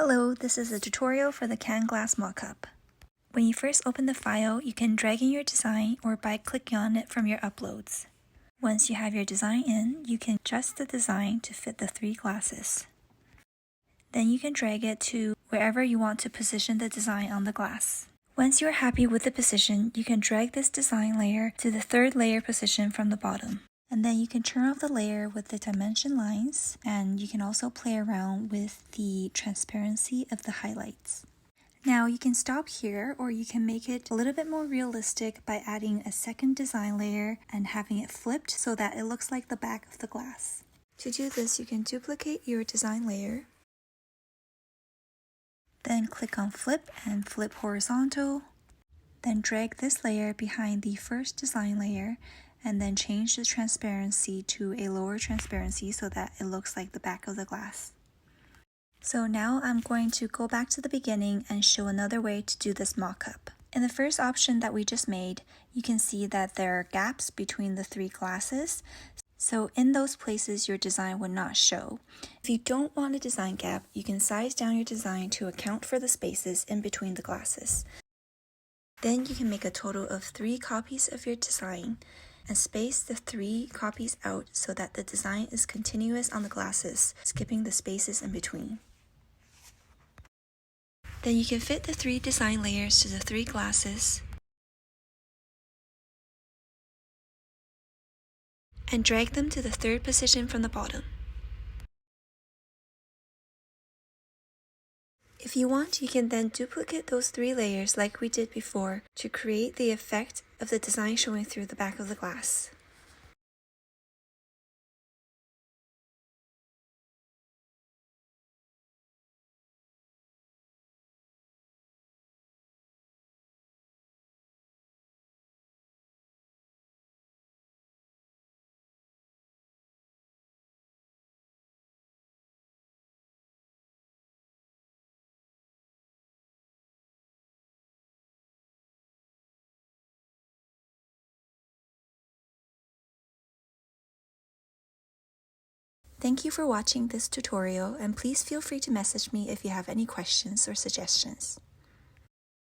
Hello, this is a tutorial for the Canva Mockup. When you first open the file, you can drag in your design or by clicking on it from your uploads. Once you have your design in, you can adjust the design to fit the three glasses. Then you can drag it to wherever you want to position the design on the glass. Once you are happy with the position, you can drag this design layer to the third layer position from the bottom. And then you can turn off the layer with the dimension lines, and you can also play around with the transparency of the highlights. Now you can stop here, or you can make it a little bit more realistic by adding a second design layer and having it flipped so that it looks like the back of the glass. To do this, you can duplicate your design layer, then click on flip and flip horizontal, then drag this layer behind the first design layer, and then change the transparency to a lower transparency so that it looks like the back of the glass. So now I'm going to go back to the beginning and show another way to do this mock-up. In the first option that we just made, you can see that there are gaps between the three glasses. So in those places, your design would not show. If you don't want a design gap, you can size down your design to account for the spaces in between the glasses. Then you can make a total of 3 copies of your design and space the 3 copies out so that the design is continuous on the glasses, skipping the spaces in between. Then you can fit the 3 design layers to the 3 glasses and drag them to the third position from the bottom. If you want, you can then duplicate those 3 layers like we did before to create the effect of the design showing through the back of the glass. Thank you for watching this tutorial, and please feel free to message me if you have any questions or suggestions.